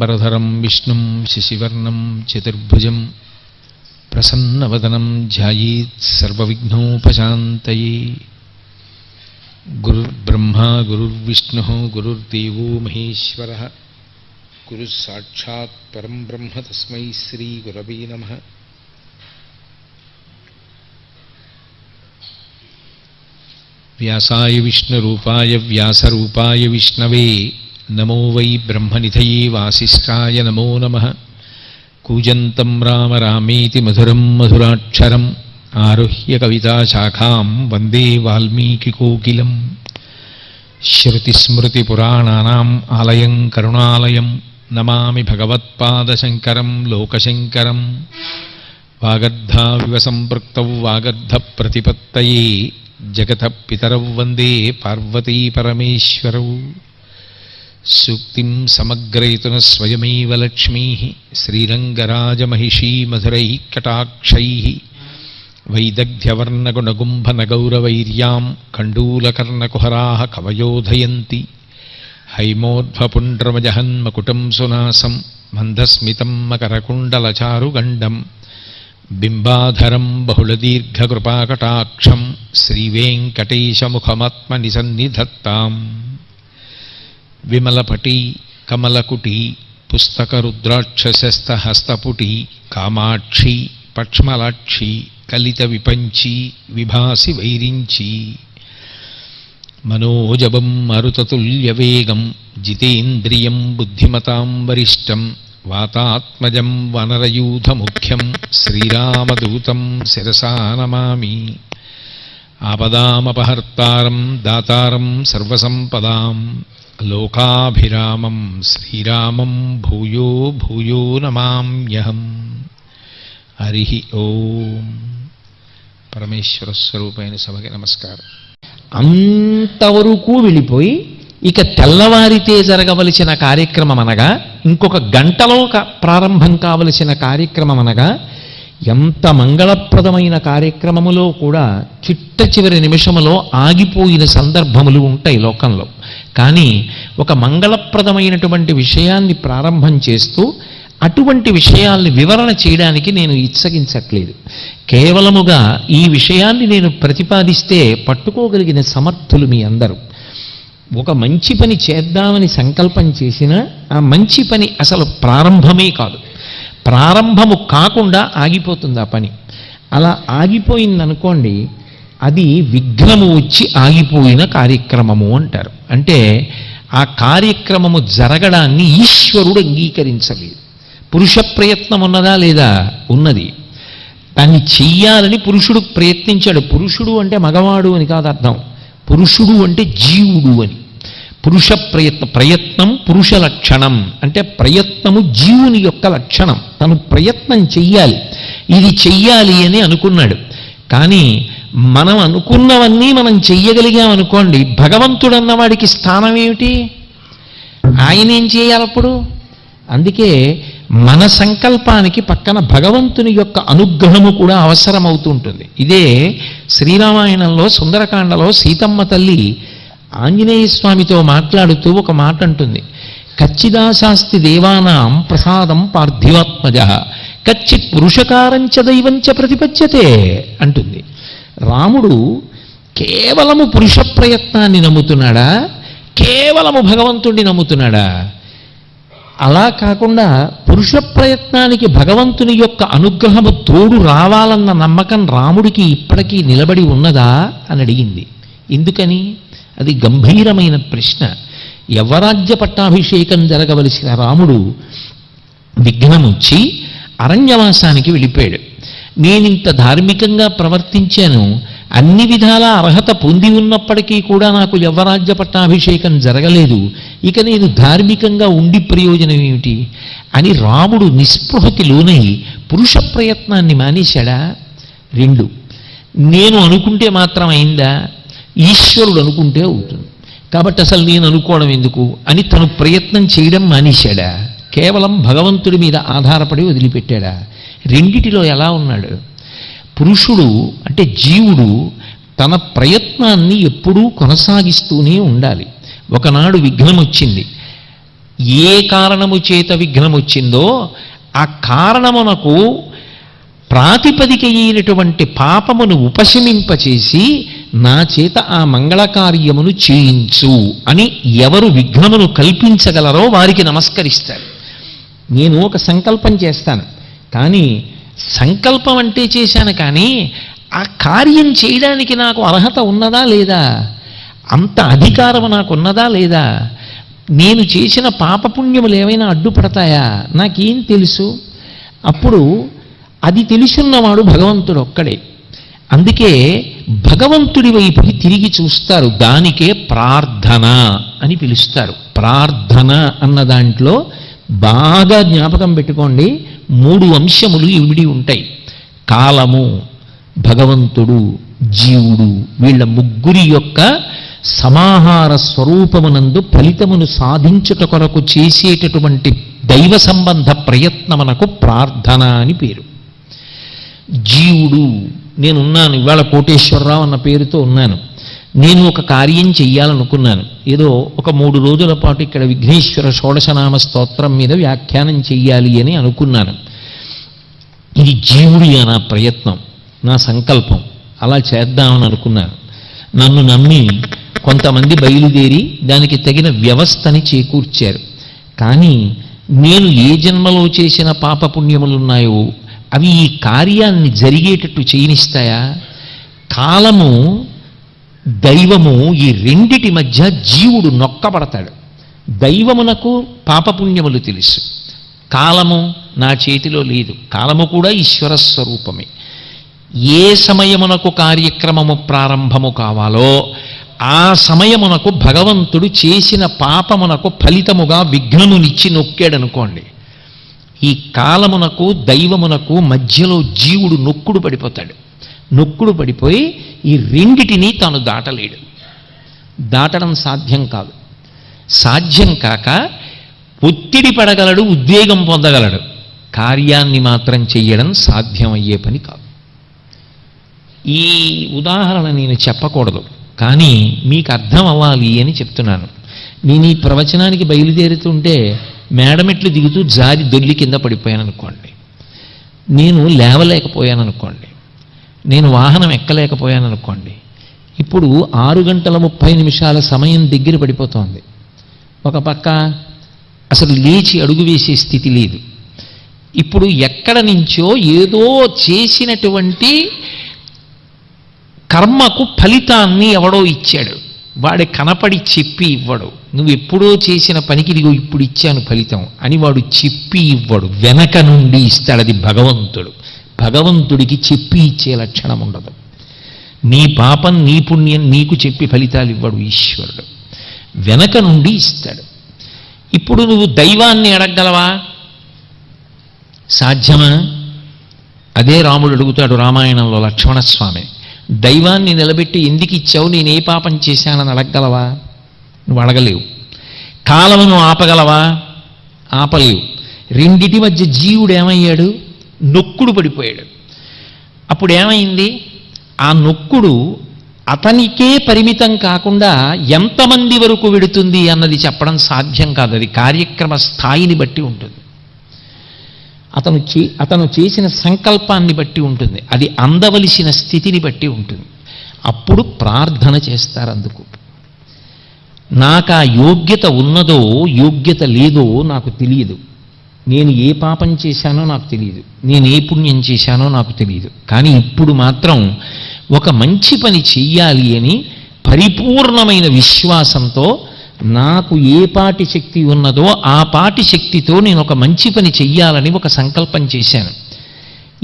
శుక్లాంబరధరం విష్ణుం శశివర్ణం చతుర్భుజం ప్రసన్నవదనం ధ్యాయేత్ సర్వవిఘ్నోపశాంతయే. గురుర్బ్రహ్మా గురుర్విష్ణుః గురుర్దేవో మహేశ్వరః గురుః సాక్షాత్ పరం బ్రహ్మ తస్మై శ్రీ గురవే నమః. వ్యాసాయ విష్ణురూపాయ వ్యాసరూపాయ విష్ణవే నమో వై బ్రహ్మనిధయే వాసిష్ఠాయ నమో నమః. కూజంతం రామ రామేతి మధురం మధురాక్షరం ఆరుహ్య కవితాశాఖాం వందే వాల్మీకికోకిలం. శ్రుతిస్మృతిపురాణానాం ఆలయం కరుణాలయం నమామి భగవత్పాదశంకరం లోకశంకరం. వాగర్ధావివ సంపృక్తౌ వాగర్ధప్రతిపత్తయే జగతః పితరౌ వందే పార్వతీ పరమేశ్వరౌ. సూక్తిం సమగ్రయతున స్వయమేవ లక్ష్మీః శ్రీరంగరాజమహిషీ మధురైః కటాక్షైః. వైదగ్ధ్యవర్ణగుణగుంభనగౌరవైర్యాం కండూలకర్ణకుహరాः కవయోధయంతి. హైమోర్ధ్వపుండ్రమజహన్మకుటం సునాసం మందస్మితం మకరకుండలచారుగండం. బింబాధరం బహుళదీర్ఘకృపాకటాక్షం శ్రీవేంకటేశముఖమాత్మని సన్నిధత్తాం. విమలపటి కమలకుటి పుస్తకరుద్రాక్షసస్తహస్తపుటి కామాక్షి పక్ష్మలాక్షి కలిత విపంచి విభాసి వైరించి. మనోజవం మరుతతుల్యవేగం జితేంద్రియం బుద్ధిమతాం వరిష్టం. వాతాత్మజం వనరయూధముఖ్యం శ్రీరామదూతం శిరసా నమామి. ఆపదామపహర్తారం దాతారం సర్వసంపదాం లోకాభిరామం శ్రీరామం భూయో భూయో నమామ్యహం. హరి ఓం. పరమేశ్వర స్వరూపైన సభకి నమస్కారం. అంతవరకు వెళ్ళిపోయి ఇక తెల్లవారితే జరగవలసిన కార్యక్రమం అనగా ఇంకొక గంటలో ప్రారంభం కావలసిన కార్యక్రమం అనగా ఎంత మంగళప్రదమైన కార్యక్రమములో కూడా చిట్ట చివరి నిమిషములో ఆగిపోయిన సందర్భములు ఉంటాయి లోకంలో. కానీ ఒక మంగళప్రదమైనటువంటి విషయాన్ని ప్రారంభం చేస్తూ అటువంటి విషయాల్ని వివరణ చేయడానికి నేను ఇచ్చగించట్లేదు. కేవలముగా ఈ విషయాన్ని నేను ప్రతిపాదిస్తే పట్టుకోగలిగిన సమర్థులు మీ అందరూ. ఒక మంచి పని చేద్దామని సంకల్పం చేసినా ఆ మంచి పని అసలు ప్రారంభమే కాదు, ప్రారంభము కాకుండా ఆగిపోతుంది ఆ పని. అలా ఆగిపోయిందనుకోండి, అది విఘ్నము వచ్చి ఆగిపోయిన కార్యక్రమము అంటారు. అంటే ఆ కార్యక్రమము జరగడాన్ని ఈశ్వరుడు అంగీకరించలేదు. పురుష ప్రయత్నం ఉన్నదా లేదా? ఉన్నది. దాన్ని చెయ్యాలని పురుషుడు ప్రయత్నించాడు. పురుషుడు అంటే మగవాడు అని కాదు అర్థం, పురుషుడు అంటే జీవుడు అని. పురుష ప్రయత్నం పురుష లక్షణం అంటే ప్రయత్నము జీవుని యొక్క లక్షణం. తను ప్రయత్నం చెయ్యాలి, ఇది చెయ్యాలి అని అనుకున్నాడు. కానీ మనం అనుకున్నవన్నీ మనం చెయ్యగలిగామనుకోండి, భగవంతుడు అన్నవాడికి స్థానం ఏమిటి? ఆయన ఏం చేయాలప్పుడు? అందుకే మన సంకల్పానికి పక్కన భగవంతుని యొక్క అనుగ్రహము కూడా అవసరమవుతుంటుంది. ఇదే శ్రీరామాయణంలో సుందరకాండలో సీతమ్మ తల్లి ఆంజనేయ స్వామితో మాట్లాడుతూ ఒక మాట అంటుంది. కచ్చిదాశాస్తి దేవానాం ప్రసాదం పార్థివాత్మజ కచ్చిత్ పురుషకారంచ దైవంచ ప్రతిపద్యతే అంటుంది. రాముడు కేవలము పురుష ప్రయత్నాన్ని నమ్ముతున్నాడా? కేవలము భగవంతుడిని నమ్ముతున్నాడా? అలా కాకుండా పురుష ప్రయత్నానికి భగవంతుని యొక్క అనుగ్రహము తోడు రావాలన్న నమ్మకం రాముడికి ఇప్పటికీ నిలబడి ఉన్నదా అని అడిగింది. ఎందుకని? అది గంభీరమైన ప్రశ్న. యవరాజ్య పట్టాభిషేకం జరగవలసిన రాముడు విఘ్నముచ్చి అరణ్యవాసానికి వెళ్ళిపోయాడు. నేనింత ధార్మికంగా ప్రవర్తించాను, అన్ని విధాల అర్హత పొంది ఉన్నప్పటికీ కూడా నాకు యవ్వరాజ్య పట్టాభిషేకం జరగలేదు, ఇక నేను ధార్మికంగా ఉండి ప్రయోజనం ఏమిటి అని రాముడు నిస్పృహకి లోనై పురుష ప్రయత్నాన్ని మానేశాడా? రెండు, నేను అనుకుంటే మాత్రం అయిందా? ఈశ్వరుడు అనుకుంటే అవుతుంది. కాబట్టి అసలు నేను అనుకోవడం ఎందుకు అని తను ప్రయత్నం చేయడం మానేశాడా? కేవలం భగవంతుడి మీద ఆధారపడి వదిలిపెట్టాడా? రెండిటిలో ఎలా ఉన్నాడు? పురుషుడు అంటే జీవుడు తన ప్రయత్నాన్ని ఎప్పుడూ కొనసాగిస్తూనే ఉండాలి. ఒకనాడు విఘ్నం వచ్చింది, ఏ కారణము చేత విఘ్నం వచ్చిందో ఆ కారణమునకు ప్రాతిపదిక అయినటువంటి పాపమును ఉపశమింపచేసి నా చేత ఆ మంగళకార్యమును చేయించు అని ఎవరు విఘ్నమును కల్పించగలరో వారికి నమస్కరిస్తారు. నేను ఒక సంకల్పం చేస్తాను, కానీ సంకల్పం అంటే చేశాను, కానీ ఆ కార్యం చేయడానికి నాకు అర్హత ఉన్నదా లేదా, అంత అధికారం నాకు ఉన్నదా లేదా, నేను చేసిన పాపపుణ్యములు ఏమైనా అడ్డుపడతాయా, నాకేం తెలుసు? అప్పుడు అది తెలుసున్నవాడు భగవంతుడు ఒక్కడే. అందుకే భగవంతుడి వైపుకి తిరిగి చూస్తారు. దానికే ప్రార్థన అని పిలుస్తారు. ప్రార్థన అన్న దాంట్లో బాగా జ్ఞాపకం పెట్టుకోండి, 3 అంశములు ఇవిడి ఉంటాయి. కాలము, భగవంతుడు, జీవుడు, వీళ్ళ ముగ్గురి యొక్క సమాహార స్వరూపమునందు ఫలితమును సాధించుట కొరకు చేసేటటువంటి దైవ సంబంధ ప్రయత్నమునకు ప్రార్థన అని పేరు. జీవుడు, నేనున్నాను, ఇవాళ కోటేశ్వరరావు అన్న పేరుతో ఉన్నాను, నేను ఒక కార్యం చెయ్యాలనుకున్నాను, ఏదో ఒక 3 రోజుల పాటు ఇక్కడ విఘ్నేశ్వర షోడశనామ స్తోత్రం మీద వ్యాఖ్యానం చెయ్యాలి అని అనుకున్నాను. ఇది జీవుడి నా ప్రయత్నం, నా సంకల్పం, అలా చేద్దామని అనుకున్నాను. నన్ను నమ్మి కొంతమంది బయలుదేరి దానికి తగిన వ్యవస్థని చేకూర్చారు. కానీ నేను ఏ జన్మలో చేసిన పాపపుణ్యములున్నాయో అవి ఈ కార్యాన్ని జరిగేటట్టు చేయనిస్తాయా? కాలము, దైవము, ఈ రెండిటి మధ్య జీవుడు నొక్కబడతాడు. దైవమునకు పాపపుణ్యములు తెలుసు, కాలము నా చేతిలో లేదు, కాలము కూడా ఈశ్వర స్వరూపమే. ఏ సమయమునకు కార్యక్రమము ప్రారంభము కావాలో ఆ సమయమునకు భగవంతుడు చేసిన పాపమునకు ఫలితముగా విఘ్నమునిచ్చి నొక్కాడనుకోండి, ఈ కాలమునకు దైవమునకు మధ్యలో జీవుడు నొక్కుడు పడిపోతాడు. నొక్కుడు పడిపోయి ఈ రెండిటినీ తాను దాటలేడు. దాటడం సాధ్యం కాదు. సాధ్యం కాక ఒత్తిడి పడగలడు, ఉద్వేగం పొందగలడు, కార్యాన్ని మాత్రం చెయ్యడం సాధ్యమయ్యే పని కాదు. ఈ ఉదాహరణ నేను చెప్పకూడదు, కానీ మీకు అర్థం అవ్వాలి అని చెప్తున్నాను. నేను ఈ ప్రవచనానికి బయలుదేరుతుంటే మేడమెట్లు దిగుతూ జారి దొల్లి కింద పడిపోయాను అనుకోండి, నేను లేవలేకపోయాను అనుకోండి, నేను వాహనం ఎక్కలేకపోయాను అనుకోండి, ఇప్పుడు 6:30 సమయం దగ్గర పడిపోతోంది. ఒక పక్క అసలు లేచి అడుగు వేసే స్థితి లేదు. ఇప్పుడు ఎక్కడ నుంచో ఏదో చేసినటువంటి కర్మకు ఫలితాన్ని ఎవడో ఇచ్చాడు, వాడి కనపడి చెప్పి ఇవ్వడు. నువ్వు ఎప్పుడో చేసిన పనికి ఇదిగో ఇప్పుడు ఇచ్చాను ఫలితం అని వాడు చెప్పి ఇవ్వడు, వెనక నుండి ఇస్తాడు. అది భగవంతుడు. భగవంతుడికి చెప్పి ఇచ్చే లక్షణం ఉండదు. నీ పాపం నీ పుణ్యం నీకు చెప్పి ఫలితాలు ఇవ్వడు ఈశ్వరుడు, వెనక నుండి ఇస్తాడు. ఇప్పుడు నువ్వు దైవాన్ని అడగగలవా? సాధ్యమా? అదే రాముడు అడుగుతాడు రామాయణంలో లక్ష్మణస్వామి, దైవాన్ని నిలబెట్టి ఎందుకు ఇచ్చావు, నేనే పాపం చేశానని అడగగలవా? నువ్వు అడగలేవు. కాలమును ఆపగలవా? ఆపలేవు. రెండిటి మధ్య జీవుడు ఏమయ్యాడు? నొక్కుడు పడిపోయాడు. అప్పుడు ఏమైంది? ఆ నొక్కుడు అతనికే పరిమితం కాకుండా ఎంతమంది వరకు వెడుతుంది అన్నది చెప్పడం సాధ్యం కాదు. అది కార్యక్రమ స్థాయిని బట్టి ఉంటుంది, అతను చేసిన సంకల్పాన్ని బట్టి ఉంటుంది, అది అందవలసిన స్థితిని బట్టి ఉంటుంది. అప్పుడు ప్రార్థన చేస్తారు. అందుకు నాకు ఆ యోగ్యత ఉన్నదో యోగ్యత లేదో నాకు తెలియదు, నేను ఏ పాపం చేశానో నాకు తెలియదు, నేను ఏ పుణ్యం చేశానో నాకు తెలియదు, కానీ ఇప్పుడు మాత్రం ఒక మంచి పని చెయ్యాలి అని పరిపూర్ణమైన విశ్వాసంతో నాకు ఏ పాటి శక్తి ఉన్నదో ఆ పాటి శక్తితో నేను ఒక మంచి పని చెయ్యాలని ఒక సంకల్పం చేశాను.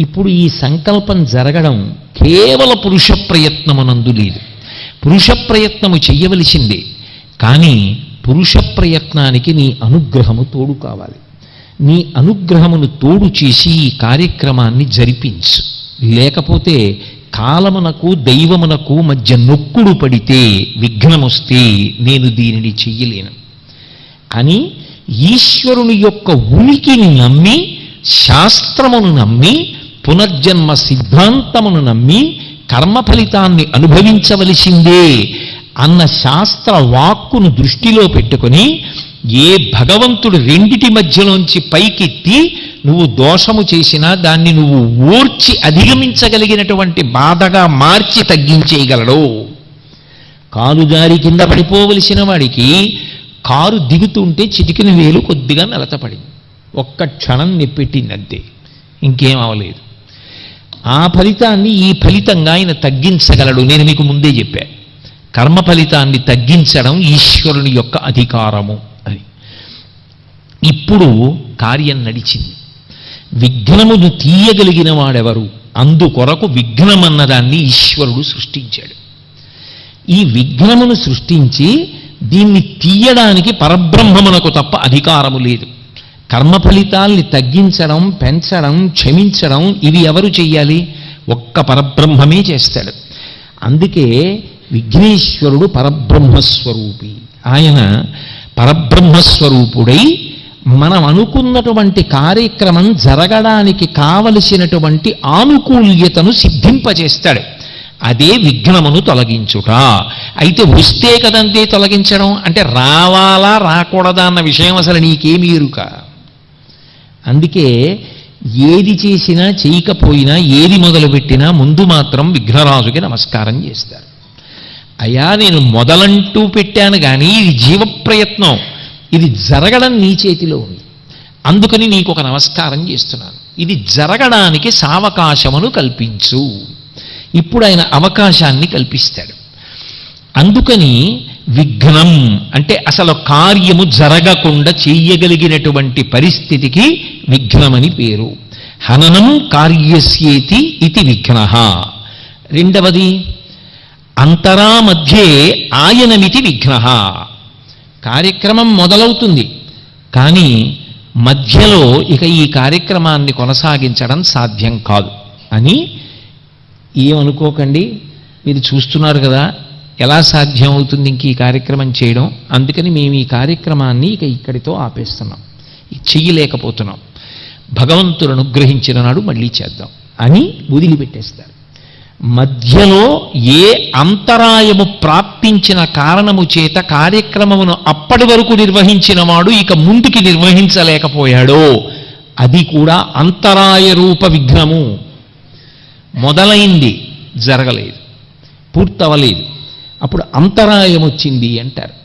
ఇప్పుడు ఈ సంకల్పం జరగడం కేవల పురుష ప్రయత్నమునందు లేదు. పురుష ప్రయత్నము చెయ్యవలసిందే, కానీ పురుష ప్రయత్నానికి నీ అనుగ్రహము తోడు కావాలి. నీ అనుగ్రహమును తోడు చేసి ఈ కార్యక్రమాన్ని జరిపించు. లేకపోతే కాలమునకు దైవమునకు మధ్య నొక్కుడు పడితే, విఘ్నమొస్తే నేను దీనిని చెయ్యలేను అని ఈశ్వరుని యొక్క ఉనికిని నమ్మి, శాస్త్రమును నమ్మి, పునర్జన్మ సిద్ధాంతమును నమ్మి కర్మ ఫలితాన్ని అనుభవించవలసిందే అన్న శాస్త్ర వాక్కును దృష్టిలో పెట్టుకొని ఏ భగవంతుడు రెండిటి మధ్యలోంచి పైకెత్తి నువ్వు దోషము చేసినా దాన్ని నువ్వు ఓర్చి అధిగమించగలిగినటువంటి బాధగా మార్చి తగ్గించేయగలడు. కాలు జారి కింద పడిపోవలసిన వాడికి కారు దిగుతుంటే చిటికిన వేలు కొద్దిగా నలతపడింది, ఒక్క క్షణం నెప్పెట్టింది అంతే, ఇంకేం అవలేదు. ఆ ఫలితాన్ని ఈ ఫలితంగా ఆయన తగ్గించగలడు. నేను మీకు ముందే చెప్పా, కర్మ ఫలితాన్ని తగ్గించడం ఈశ్వరుని యొక్క అధికారము అని. ఇప్పుడు కార్యం నడిచింది. విఘ్నమును తీయగలిగిన వాడెవరు? అందుకొరకు విఘ్నమన్నదాన్ని ఈశ్వరుడు సృష్టించాడు. ఈ విఘ్నమును సృష్టించి దీన్ని తీయడానికి పరబ్రహ్మమునకు తప్ప అధికారము లేదు. కర్మ ఫలితాల్ని తగ్గించడం, పెంచడం, క్షమించడం ఇవి ఎవరు చెయ్యాలి? ఒక్క పరబ్రహ్మమే చేస్తాడు. అందుకే విఘ్నేశ్వరుడు పరబ్రహ్మస్వరూపి. ఆయన పరబ్రహ్మస్వరూపుడై మనం అనుకున్నటువంటి కార్యక్రమం జరగడానికి కావలసినటువంటి ఆనుకూల్యతను సిద్ధింపచేస్తాడు. అదే విఘ్నమును తొలగించుట. అయితే వస్తే కదంతే తొలగించడం అంటే రావాలా రాకూడదా అన్న విషయం అసలు నీకేమీ ఎరుక. అందుకే ఏది చేసినా చేయకపోయినా ఏది మొదలుపెట్టినా ముందు మాత్రం విఘ్నరాజుకి నమస్కారం చేస్తారు. అయ్యా నేను మొదలంటూ పెట్టాను కానీ ఇది జీవప్రయత్నం, ఇది జరగడం నీ చేతిలో ఉంది, అందుకని నీకు ఒక నమస్కారం చేస్తున్నాను, ఇది జరగడానికి సావకాశమును కల్పించు. ఇప్పుడు ఆయన అవకాశాన్ని కల్పిస్తాడు. అందుకని విఘ్నం అంటే అసలు కార్యము జరగకుండా చెయ్యగలిగినటువంటి పరిస్థితికి విఘ్నమని పేరు. హననం కార్యస్యేతి ఇది విఘ్న. రెండవది అంతరా మధ్యే ఆయనమితి విఘ్న. కార్యక్రమం మొదలవుతుంది కానీ మధ్యలో ఇక ఈ కార్యక్రమాన్ని కొనసాగించడం సాధ్యం కాదు అని ఏమనుకోకండి. మీరు చూస్తున్నారు కదా ఎలా సాధ్యం అవుతుంది ఇంక ఈ కార్యక్రమం చేయడం. అందుకని మేము ఈ కార్యక్రమాన్ని ఇక ఇక్కడితో ఆపేస్తున్నాం, చెయ్యలేకపోతున్నాం, భగవంతుడు అనుగ్రహించిన నాడు మళ్ళీ చేద్దాం అని వదిలిపెట్టేస్తారు. మధ్యలో ఏ అంతరాయము ప్రాప్తించిన కారణము చేత కార్యక్రమమును అప్పటి వరకు నిర్వహించిన వాడు ఇక ముందుకి నిర్వహించలేకపోయాడో అది కూడా అంతరాయ రూప విఘ్నము. మొదలైంది జరగలేదు, పూర్తవలేదు, అప్పుడు అంతరాయం వచ్చింది అంటారు.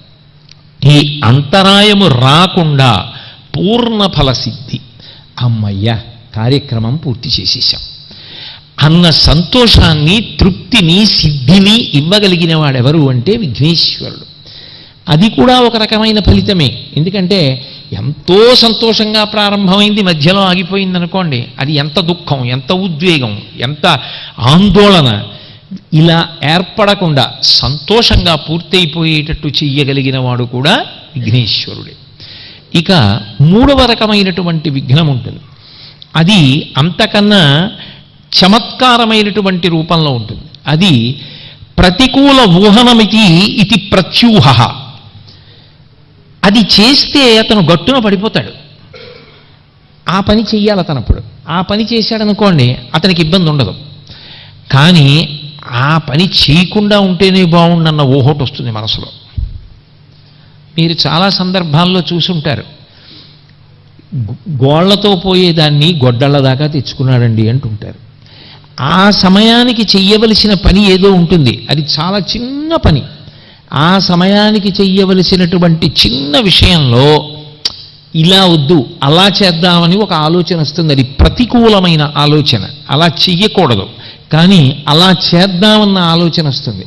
ఈ అంతరాయము రాకుండా పూర్ణ ఫలసిద్ధి, అమ్మయ్య కార్యక్రమం పూర్తి చేసేసాం అన్న సంతోషాన్ని, తృప్తిని, సిద్ధిని ఇవ్వగలిగిన వాడెవరు అంటే విఘ్నేశ్వరుడు. అది కూడా ఒక రకమైన ఫలితమే. ఎందుకంటే ఎంతో సంతోషంగా ప్రారంభమైంది మధ్యలో ఆగిపోయింది అనుకోండి, అది ఎంత దుఃఖం, ఎంత ఉద్వేగం, ఎంత ఆందోళన. ఇలా ఏర్పడకుండా సంతోషంగా పూర్తయిపోయేటట్టు చెయ్యగలిగిన వాడు కూడా విఘ్నేశ్వరుడే. ఇక మూడవ రకమైనటువంటి విఘ్నం ఉంటుంది. అది అంతకన్నా చమత్కారమైనటువంటి రూపంలో ఉంటుంది. అది ప్రతికూల ఊహనమితి ఇది ప్రత్యూహ. అది చేస్తే అతను గట్టున పడిపోతాడు. ఆ పని చెయ్యాలి అతనప్పుడు. ఆ పని చేశాడనుకోండి అతనికి ఇబ్బంది ఉండదు. కానీ ఆ పని చేయకుండా ఉంటేనే బాగుండన్న ఊహోటి వస్తుంది మనసులో. మీరు చాలా సందర్భాల్లో చూసుంటారు, గోళ్లతో పోయేదాన్ని గొడ్డళ్ళ దాకా తెచ్చుకున్నాడండి అంటుంటారు. ఆ సమయానికి చెయ్యవలసిన పని ఏదో ఉంటుంది, అది చాలా చిన్న పని. ఆ సమయానికి చెయ్యవలసినటువంటి చిన్న విషయంలో ఇలా వద్దు అలా చేద్దామని ఒక ఆలోచన వస్తుంది. అది ప్రతికూలమైన ఆలోచన, అలా చెయ్యకూడదు. కానీ అలా చేద్దామన్న ఆలోచన వస్తుంది.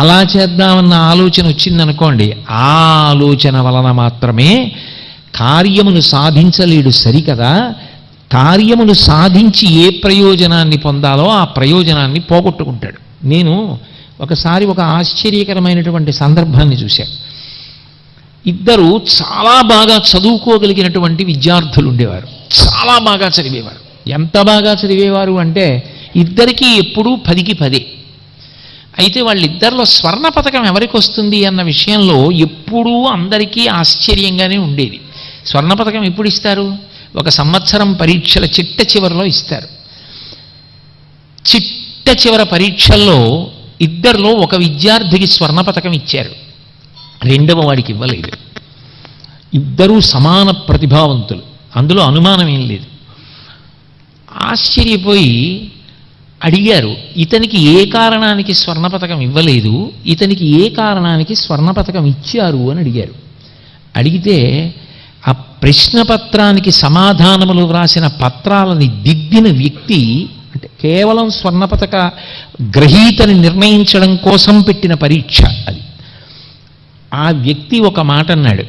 అలా చేద్దామన్న ఆలోచన వచ్చిందనుకోండి, ఆ ఆలోచన వలన మాత్రమే కార్యమును సాధించలేడు. సరికదా, కార్యమును సాధించి ఏ ప్రయోజనాన్ని పొందాలో ఆ ప్రయోజనాన్ని పోగొట్టుకుంటాడు. నేను ఒకసారి ఒక ఆశ్చర్యకరమైనటువంటి సందర్భాన్ని చూశాను. ఇద్దరు చాలా బాగా చదువుకోగలిగినటువంటి విద్యార్థులు ఉండేవారు. చాలా బాగా చదివేవారు. ఎంత బాగా చదివేవారు అంటే ఇద్దరికీ ఎప్పుడూ 10కి 10. అయితే వాళ్ళిద్దరిలో స్వర్ణ పథకం ఎవరికి వస్తుంది అన్న విషయంలో ఎప్పుడూ అందరికీ ఆశ్చర్యంగానే ఉండేది. స్వర్ణ పథకం ఎప్పుడు ఇస్తారు? ఒక సంవత్సరం పరీక్షల చిట్ట చివరిలో ఇస్తారు. చిట్ట చివర పరీక్షల్లో ఇద్దరిలో ఒక విద్యార్థికి స్వర్ణ పథకం ఇచ్చారు, రెండవ వాడికి ఇవ్వలేదు. ఇద్దరూ సమాన ప్రతిభావంతులు, అందులో అనుమానం ఏం లేదు. ఆశ్చర్యపోయి అడిగారు, ఇతనికి ఏ కారణానికి స్వర్ణ పతకం ఇవ్వలేదు, ఇతనికి ఏ కారణానికి స్వర్ణ పతకం ఇచ్చారు అని అడిగారు. అడిగితే ఆ ప్రశ్నపత్రానికి సమాధానములు వ్రాసిన పత్రాలని దిద్దిన వ్యక్తి, అంటే కేవలం స్వర్ణ పతక గ్రహీతని నిర్ణయించడం కోసం పెట్టిన పరీక్ష అది. ఆ వ్యక్తి ఒక మాట అన్నాడు,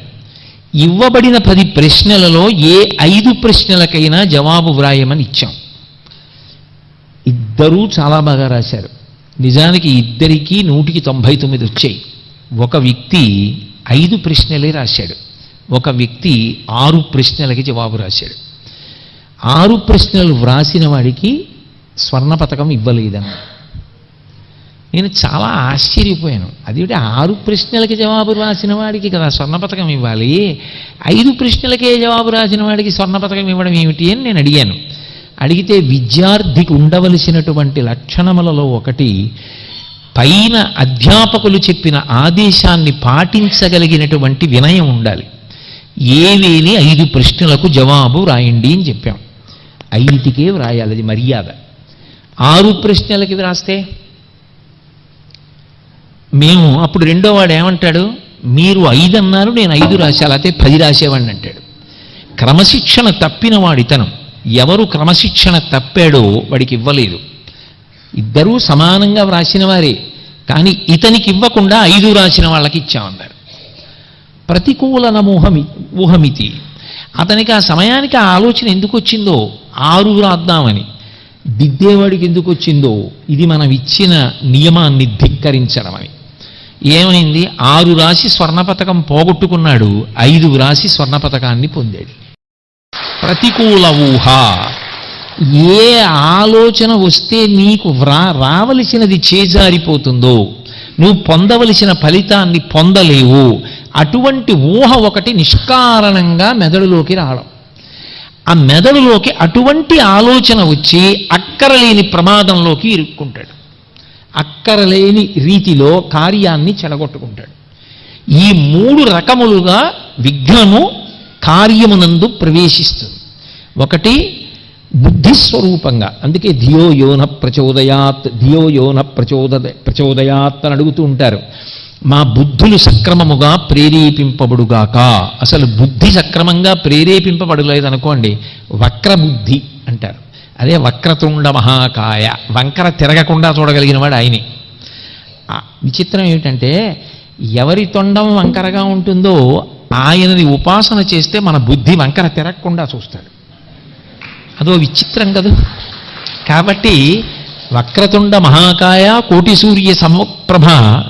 ఇవ్వబడిన 10 ప్రశ్నలలో ఏ 5 ప్రశ్నలకైనా జవాబు వ్రాయమని ఇచ్చాం. ఇద్దరూ చాలా బాగా రాశారు. నిజానికి ఇద్దరికీ 199 వచ్చాయి. ఒక వ్యక్తి 5 ప్రశ్నలే రాశాడు, ఒక వ్యక్తి 6 ప్రశ్నలకి జవాబు రాశాడు. 6 ప్రశ్నలు వ్రాసిన వాడికి స్వర్ణ పతకం ఇవ్వలేదన్న. నేను చాలా ఆశ్చర్యపోయాను. అదేంటి 6 ప్రశ్నలకి జవాబు రాసిన వాడికి కదా స్వర్ణ పతకం ఇవ్వాలి, 5 ప్రశ్నలకే జవాబు రాసిన వాడికి స్వర్ణ పతకం ఇవ్వడం ఏమిటి అని నేను అడిగాను. అడిగితే విద్యార్థికి ఉండవలసినటువంటి లక్షణములలో ఒకటి, పైన అధ్యాపకులు చెప్పిన ఆదేశాన్ని పాటించగలిగినటువంటి వినయం ఉండాలి. ఏవేని 5 ప్రశ్నలకు జవాబు రాయండి అని చెప్పాం. 5కే వ్రాయాలి, అది మర్యాద. 6 ప్రశ్నలకి వ్రాస్తే మేము అప్పుడు రెండో వాడు ఏమంటాడు, మీరు 5 అన్నారు, నేను 5 రాశాను, అయితే 10 రాసేవాడిని అంటాడు. క్రమశిక్షణ తప్పిన వాడితనం. ఎవరు క్రమశిక్షణ తప్పాడో వాడికి ఇవ్వలేదు. ఇద్దరూ సమానంగా వ్రాసిన వారే, కానీ ఇతనికి ఇవ్వకుండా 5 రాసిన వాళ్ళకి ఇచ్చామన్నారు. ప్రతికూలన ఊహమితి. అతనికి ఆ సమయానికి ఆ ఆలోచన ఎందుకు వచ్చిందో, 6 రాద్దామని. దిద్దేవాడికి ఎందుకు వచ్చిందో, ఇది మనం ఇచ్చిన నియమాన్ని ధిక్కరించడం అని. ఏమైంది, 6 రాసి స్వర్ణ పతకం పోగొట్టుకున్నాడు, 5 రాసి స్వర్ణ పతకాన్ని పొందాడు. ప్రతికూల ఊహ. ఏ ఆలోచన వస్తే నీకు రావలసినది చేజారిపోతుందో, నువ్వు పొందవలసిన ఫలితాన్ని పొందలేవు, అటువంటి ఊహ ఒకటి నిష్కారణంగా మెదడులోకి రావడం. ఆ మెదడులోకి అటువంటి ఆలోచన వచ్చి అక్కరలేని ప్రమాదంలోకి ఇరుక్కుంటాడు, అక్కరలేని రీతిలో కార్యాన్ని చెడగొట్టుకుంటాడు. ఈ 3 రకములుగా విఘ్నము కార్యమునందు ప్రవేశిస్తుంది. ఒకటి బుద్ధిస్వరూపంగా, అందుకే ధియో యోన ప్రచోదయాత్, ధియో యోన ప్రచోదయాత్ అని అడుగుతూ ఉంటారు. మా బుద్ధులు సక్రమముగా ప్రేరేపింపబడుగాక. అసలు బుద్ధి సక్రమంగా ప్రేరేపింపబడలేదనుకోండి, వక్రబుద్ధి అంటారు. అదే వక్రతుండ మహాకాయ, వంకర తిరగకుండా చూడగలిగిన వాడు ఆయనే. విచిత్రం ఏమిటంటే, ఎవరి తొండం వంకరగా ఉంటుందో ఆయనని ఉపాసన చేస్తే మన బుద్ధి వంకర తిరగకుండా చూస్తాడు. అదో విచిత్రం కదా. కాబట్టి వక్రతుండ మహాకాయ కోటి సూర్య సమప్రభ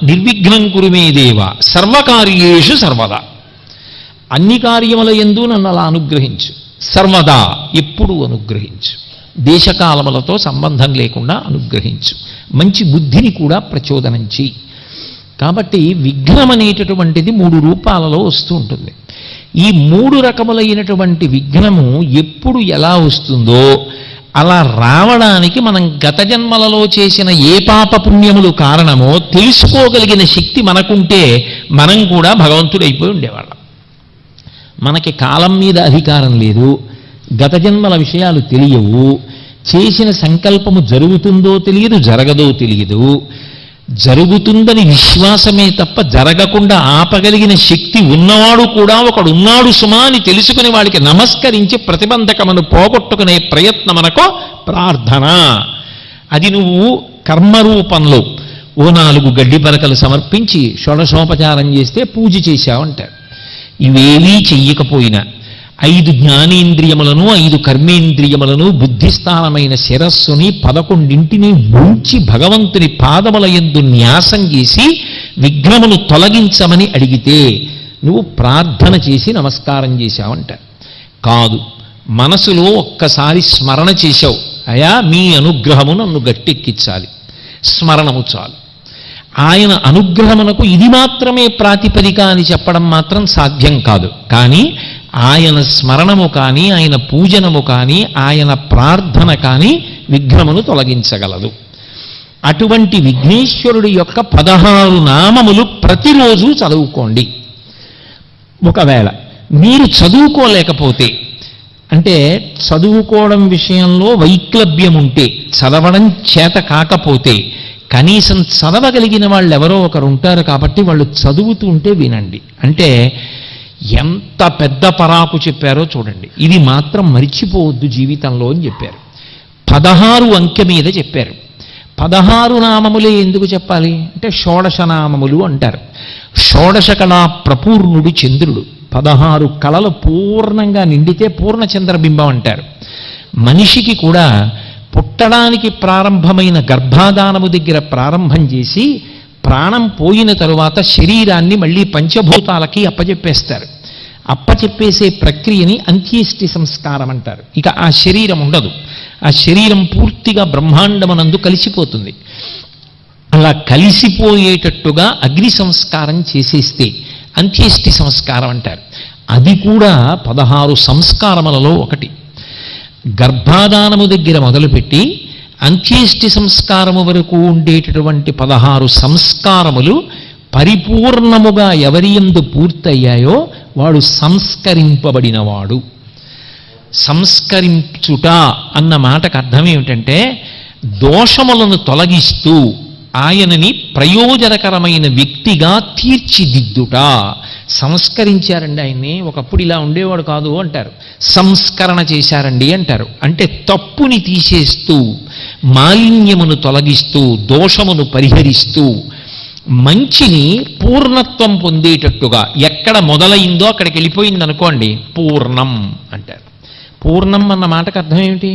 నిర్విఘ్నం కురుమే దేవ సర్వకార్యేషు సర్వదా. అన్ని కార్యముల యందు నన్ను అలా అనుగ్రహించు, సర్వదా ఎప్పుడు అనుగ్రహించు, దేశకాలములతో సంబంధం లేకుండా అనుగ్రహించు, మంచి బుద్ధిని కూడా ప్రచోదనం చెయ్యి. కాబట్టి విఘ్నం అనేటటువంటిది 3 రూపాలలో వస్తూ ఉంటుంది. ఈ 3 రకములైనటువంటి విఘ్నము ఎప్పుడు ఎలా వస్తుందో, అలా రావడానికి మనం గత జన్మలలో చేసిన ఏ పాప పుణ్యములు కారణమో తెలుసుకోగలిగిన శక్తి మనకుంటే మనం కూడా భగవంతుడైపోయి ఉండేవాళ్ళం. మనకి కాలం మీద అధికారం లేదు, గత జన్మల విషయాలు తెలియవు, చేసిన సంకల్పము జరుగుతుందో తెలియదు, జరగదో తెలియదు. జరుగుతుందని విశ్వాసమే తప్ప జరగకుండా ఆపగలిగిన శక్తి ఉన్నవాడు కూడా ఒకడు ఉన్నాడు సుమా అని తెలుసుకుని వాడికి నమస్కరించి ప్రతిబంధకమును పోగొట్టుకునే ప్రయత్నమనకో ప్రార్థన. అది నువ్వు కర్మరూపంలో ఓ 4 గడ్డి పరకలు సమర్పించి షోడశోపచారం చేస్తే పూజ చేశావంటారు. ఇవేవీ చెయ్యకపోయినా 5 జ్ఞానేంద్రియములను 5 కర్మేంద్రియములను బుద్ధిస్థానమైన శిరస్సుని 11ంటిని ముంచి భగవంతుని పాదముల యందు న్యాసం చేసి విఘ్నమును తొలగించమని అడిగితే నువ్వు ప్రార్థన చేసి నమస్కారం చేశావంట. కాదు, మనసులో ఒక్కసారి స్మరణ చేశావు, అయా మీ అనుగ్రహము నన్ను గట్టెక్కించాలి, స్మరణము చాలు. ఆయన అనుగ్రహమునకు ఇది మాత్రమే ప్రాతిపదిక అని చెప్పడం మాత్రం సాధ్యం కాదు. కానీ ఆయన స్మరణము కానీ, ఆయన పూజనము కానీ, ఆయన ప్రార్థన కానీ విఘ్నమును తొలగించగలదు. అటువంటి విఘ్నేశ్వరుడి యొక్క 16 నామములు ప్రతిరోజు చదువుకోండి. ఒకవేళ మీరు చదువుకోలేకపోతే, అంటే చదువుకోవడం విషయంలో వైక్లభ్యం ఉంటే, చదవడం చేత కాకపోతే, కనీసం చదవగలిగిన వాళ్ళు ఎవరో ఒకరు ఉంటారు కాబట్టి వాళ్ళు చదువుతూ ఉంటే వినండి. అంటే ఎంత పెద్ద పరాకు చెప్పారో చూడండి. ఇది మాత్రం మరిచిపోవద్దు జీవితంలో అని చెప్పారు. 16 అంకె మీద చెప్పారు. 16 నామములే ఎందుకు చెప్పాలి అంటే షోడశ నామములు అంటారు. షోడశ కళా ప్రపూర్ణుడు చంద్రుడు. 16 కళలు పూర్ణంగా నిండితే పూర్ణచంద్రబింబం అంటారు. మనిషికి కూడా పుట్టడానికి ప్రారంభమైన గర్భాధానము దగ్గర ప్రారంభం చేసి ప్రాణం పోయిన తరువాత శరీరాన్ని మళ్ళీ పంచభూతాలకి అప్పచెప్పేస్తారు. అప్పచెప్పేసే ప్రక్రియని అంత్యేష్టి సంస్కారం అంటారు. ఇక ఆ శరీరం ఉండదు. ఆ శరీరం పూర్తిగా బ్రహ్మాండమునందు కలిసిపోతుంది. అలా కలిసిపోయేటట్టుగా అగ్ని సంస్కారం చేసేస్తే అంత్యేష్టి సంస్కారం అంటారు. అది కూడా 16 సంస్కారములలో ఒకటి. గర్భాధానము దగ్గర మొదలుపెట్టి అంత్యేష్టి సంస్కారము వరకు ఉండేటటువంటి 16 సంస్కారములు పరిపూర్ణముగా ఎవరి యందు పూర్తయ్యాయో వాడు సంస్కరింపబడినవాడు. సంస్కరించుట అన్న మాటకు అర్థం ఏమిటంటే దోషములను తొలగిస్తూ ఆయనని ప్రయోజనకరమైన వ్యక్తిగా తీర్చిదిద్దుట. సంస్కరించారండి ఆయన్ని, ఒకప్పుడు ఇలా ఉండేవాడు కాదు అంటారు. సంస్కరణ చేశారండి అంటారు. అంటే తప్పుని తీసేస్తూ, మాలిన్యమును తొలగిస్తూ, దోషమును పరిహరిస్తూ, మంచిని పూర్ణత్వం పొందేటట్టుగా, ఎక్కడ మొదలైందో అక్కడికి వెళ్ళిపోయింది అనుకోండి పూర్ణం అంటారు. పూర్ణం అన్న మాటకు అర్థం ఏమిటి?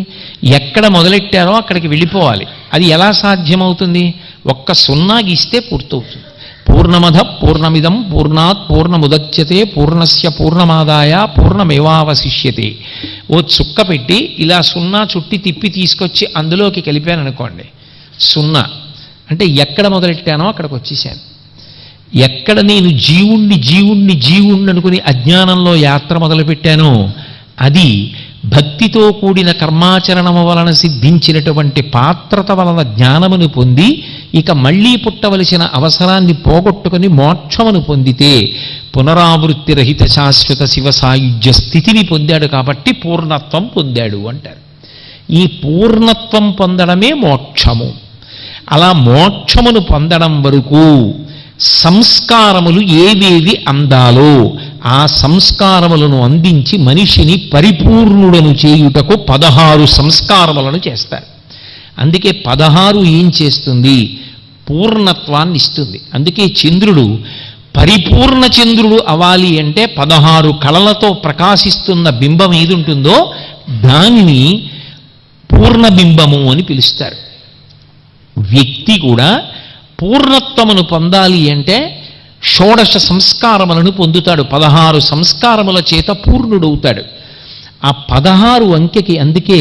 ఎక్కడ మొదలెట్టారో అక్కడికి వెళ్ళిపోవాలి. అది ఎలా సాధ్యమవుతుంది? ఒక్క సున్నా గీస్తే పూర్తవుతుంది. పూర్ణమధ పూర్ణమిదం పూర్ణాత్ పూర్ణముదచ్యతే పూర్ణస్య పూర్ణమాదాయ పూర్ణమేవావశిష్యతే. ఓ చుక్క పెట్టి ఇలా సున్నా చుట్టి తిప్పి తీసుకొచ్చి అందులోకి కలిపాను అనుకోండి, సున్నా అంటే ఎక్కడ మొదలెట్టానో అక్కడికి వచ్చేసాను. ఎక్కడ నేను జీవుణ్ణి అనుకుని అజ్ఞానంలో యాత్ర మొదలుపెట్టానో అది భక్తితో కూడిన కర్మాచరణము వలన సిద్ధించినటువంటి పాత్రత వలన జ్ఞానమును పొంది ఇక మళ్ళీ పుట్టవలసిన అవసరాన్ని పోగొట్టుకుని మోక్షమును పొందితే పునరావృత్తి రహిత శాశ్వత శివ సాయుధ్య స్థితిని పొందాడు కాబట్టి పూర్ణత్వం పొందాడు అంటారు. ఈ పూర్ణత్వం పొందడమే మోక్షము. అలా మోక్షమును పొందడం వరకు సంస్కారములు ఏవేవి అందాలో ఆ సంస్కారములను అందించి మనిషిని పరిపూర్ణుడను చేయుటకు 16 సంస్కారములను చేస్తారు. అందుకే 16 ఏం చేస్తుంది? పూర్ణత్వాన్ని ఇస్తుంది. అందుకే చంద్రుడు పరిపూర్ణ చంద్రుడు అవ్వాలి అంటే 16 కళలతో ప్రకాశిస్తున్న బింబం ఏది ఉంటుందో దానిని పూర్ణబింబము అని పిలుస్తారు. వ్యక్తి కూడా పూర్ణత్వమును పొందాలి అంటే షోడశ సంస్కారములను పొందుతాడు. 16 సంస్కారముల చేత పూర్ణుడవుతాడు. ఆ 16 అంకెకి అందుకే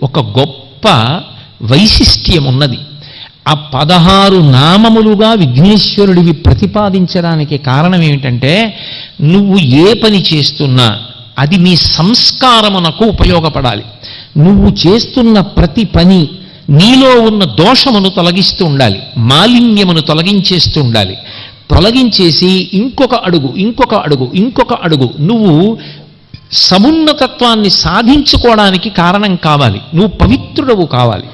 ఒక గొప్ప వైశిష్ట్యం ఉన్నది. ఆ 16 నామములుగా విఘ్నేశ్వరుడివి ప్రతిపాదించడానికి కారణం ఏమిటంటే నువ్వు ఏ పని చేస్తున్నా అది నీ సంస్కారమునకు ఉపయోగపడాలి. నువ్వు చేస్తున్న ప్రతి పని నీలో ఉన్న దోషమును తొలగిస్తూ ఉండాలి, మాలిన్యమును తొలగించేస్తూ ఉండాలి. తొలగించేసి ఇంకొక అడుగు నువ్వు సమున్నతత్వాన్ని సాధించుకోవడానికి కారణం కావాలి. నువ్వు పవిత్రుడవు కావాలి.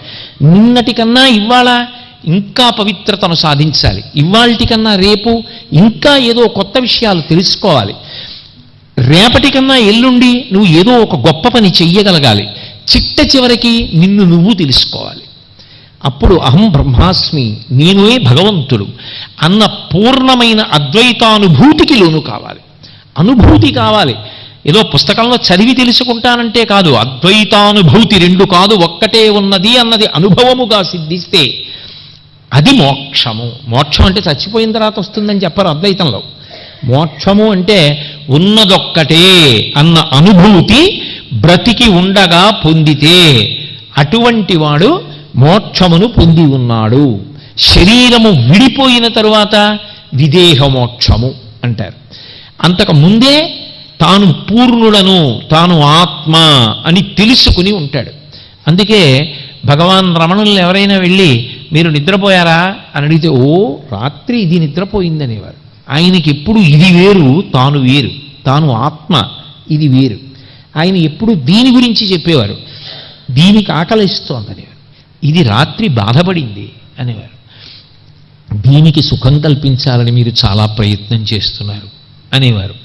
నిన్నటికన్నా ఇవాళ ఇంకా పవిత్రతను సాధించాలి. ఇవాళటికన్నా రేపు ఇంకా ఏదో కొత్త విషయాలు తెలుసుకోవాలి. రేపటికన్నా ఎల్లుండి నువ్వు ఏదో ఒక గొప్ప పని చెయ్యగలగాలి. చిట్ట చివరికి నిన్ను నువ్వు తెలుసుకోవాలి. అప్పుడు అహం బ్రహ్మాస్మి, నేనే భగవంతుడు అన్న పూర్ణమైన అద్వైతానుభూతికి లోను కావాలి. అనుభూతి కావాలి. ఏదో పుస్తకంలో చదివి తెలుసుకుంటానంటే కాదు, అద్వైతానుభూతి 2 కాదు ఒక్కటే ఉన్నది అన్నది అనుభవముగా సిద్ధిస్తే అది మోక్షము. మోక్షం అంటే చచ్చిపోయిన తర్వాత వస్తుందని చెప్పరు అద్వైతంలో. మోక్షము అంటే ఉన్నదొక్కటే అన్న అనుభూతి బ్రతికి ఉండగా పొందితే అటువంటి వాడు మోక్షమును పొంది ఉన్నాడు. శరీరము విడిపోయిన తరువాత విదేహ మోక్షము అంటారు. అంతకు ముందే తాను పూర్ణుడను, తాను ఆత్మ అని తెలుసుకుని ఉంటాడు. అందుకే భగవాన్ రమణుల్ని ఎవరైనా వెళ్ళి మీరు నిద్రపోయారా అని అడిగితే ఓ రాత్రి ఇది నిద్రపోయిందనేవారు. ఆయనకి ఎప్పుడు ఇది వేరు తాను వేరు. తాను ఆత్మ, ఇది వేరు. ఆయన ఎప్పుడు దీని గురించి చెప్పేవారు. దీనికి ఆకలిస్తోందనేవారు, ఇది రాత్రి బాధపడింది అనేవారు, దీనికి సుఖం కల్పించాలని మీరు చాలా ప్రయత్నం చేస్తున్నారు అనేవారు.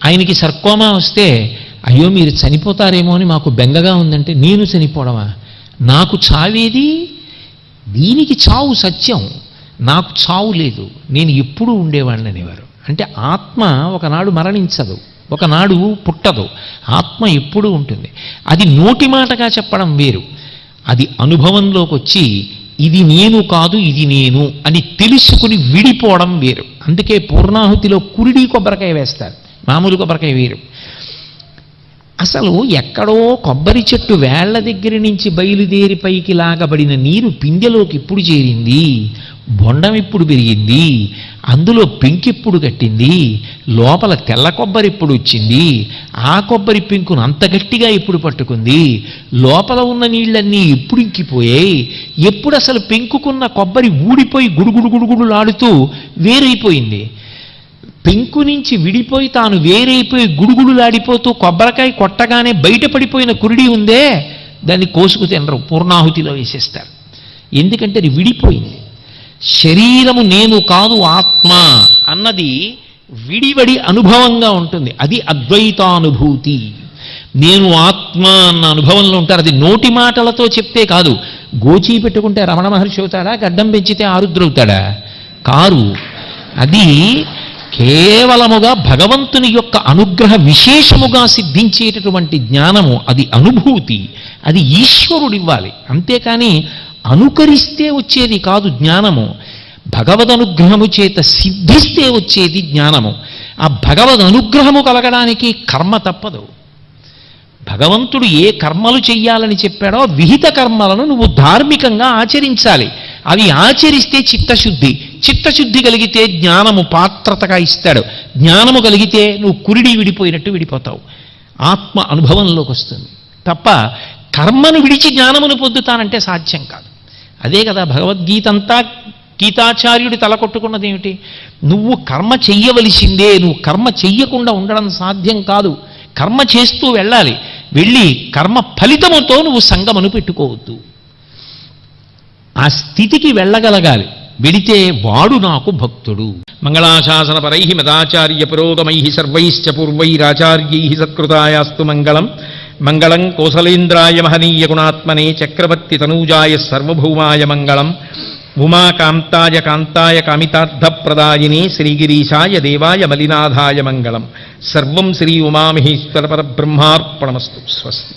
ఆయనకి సర్కోమా వస్తే, అయ్యో మీరు చనిపోతారేమో అని మాకు బెంగగా ఉందంటే, నేను చనిపోవడమా, నాకు చావేది, దీనికి చావు సత్యం, నాకు చావు లేదు, నేను ఎప్పుడూ ఉండేవాడిని అనేవారు. అంటే ఆత్మ ఒకనాడు మరణించదు, ఒకనాడు పుట్టదు, ఆత్మ ఎప్పుడూ ఉంటుంది. అది నోటి మాటగా చెప్పడం వేరు, అది అనుభవంలోకి వచ్చి ఇది నేను కాదు ఇది నేను అని తెలుసుకుని విడిపోవడం వేరు. అందుకే పూర్ణాహుతిలో కురిడి కొబ్బరికాయ వేస్తారు, మామూలు కొబ్బరికాయ వేరు. అసలు ఎక్కడో కొబ్బరి చెట్టు వేళ్ల దగ్గర నుంచి బయలుదేరి పైకి లాగబడిన నీరు పిందెలోకి ఇప్పుడు చేరింది, బొండం ఇప్పుడు పెరిగింది, అందులో పెంకెప్పుడు కట్టింది, లోపల తెల్ల కొబ్బరి ఇప్పుడు వచ్చింది, ఆ కొబ్బరి పెంకును అంత గట్టిగా ఎప్పుడు పట్టుకుంది, లోపల ఉన్న నీళ్ళన్నీ ఎప్పుడు ఇంకిపోయాయి, ఎప్పుడు అసలు పెంకుకున్న కొబ్బరి ఊడిపోయి గుడుగుడు గుడుగుడులాడుతూ వేరైపోయింది, పెంకు నుంచి విడిపోయి తాను వేరైపోయి గుడుగుడులాడిపోతూ కొబ్బరికాయ కొట్టగానే బయటపడిపోయిన కురిడి ఉందే, దాన్ని కోసుకు తినరు, పూర్ణాహుతిలో వేసేస్తారు. ఎందుకంటే అది విడిపోయింది. శరీరము నేను కాదు ఆత్మ అన్నది విడివడి అనుభవంగా ఉంటుంది, అది అద్వైతానుభూతి. నేను ఆత్మ అన్న అనుభవంలో ఉంటారు. అది నోటి మాటలతో చెప్తే కాదు. గోచీ పెట్టుకుంటే రమణ మహర్షి అవుతాడా, గడ్డం పెంచితే ఆరుద్రవుతాడా? కారు. అది కేవలముగా భగవంతుని యొక్క అనుగ్రహ విశేషముగా సిద్ధించేటటువంటి జ్ఞానము, అది అనుభూతి, అది ఈశ్వరుడివ్వాలి. అంతేకాని అనుకరిస్తే వచ్చేది కాదు జ్ఞానము, భగవద్ అనుగ్రహము చేత సిద్ధిస్తే వచ్చేది జ్ఞానము. ఆ భగవద్ అనుగ్రహము కలగడానికి కర్మ తప్పదు. భగవంతుడు ఏ కర్మలు చెయ్యాలని చెప్పాడో విహిత కర్మలను నువ్వు ధార్మికంగా ఆచరించాలి. అవి ఆచరిస్తే చిత్తశుద్ధి, చిత్తశుద్ధి కలిగితే జ్ఞానము పాత్రతగా ఇస్తాడు, జ్ఞానము కలిగితే నువ్వు కురిడి విడిపోయినట్టు విడిపోతావు, ఆత్మ అనుభవంలోకి వస్తుంది. తప్ప కర్మను విడిచి జ్ఞానమును పొందుతానంటే సాధ్యం కాదు. అదే కదా భగవద్గీత అంతా గీతాచార్యుడి తలకొట్టుకున్నది ఏమిటి? నువ్వు కర్మ చెయ్యవలసిందే, నువ్వు కర్మ చెయ్యకుండా ఉండడం సాధ్యం కాదు, కర్మ చేస్తూ వెళ్ళాలి. వెళ్ళి కర్మ ఫలితముతో నువ్వు సంగమను పెట్టుకోవద్దు. ఆ స్థితికి వెళ్ళగలగాలి. వెడితే వాడు నాకు భక్తుడు. మంగళాశాసన పరై మదాచార్య పురోగమై సర్వైశ్చ పూర్వైరాచార్యై సత్కృతాయాస్తు మంగళం. మంగళం కోసలేంద్రాయ మహనీయ గుణాత్మనే చక్రవర్తి తనూజాయ సర్వభౌమాయ మంగళం. ఉమాకాంతాయ కాంతాయ కామితార్థప్రదాయినే శ్రీగిరీశాయ దేవాయ మలినాథాయ మంగళం. సర్వం శ్రీ ఉమామహేశ్వర పరబ్రహ్మార్పణమస్తు. స్వస్తి.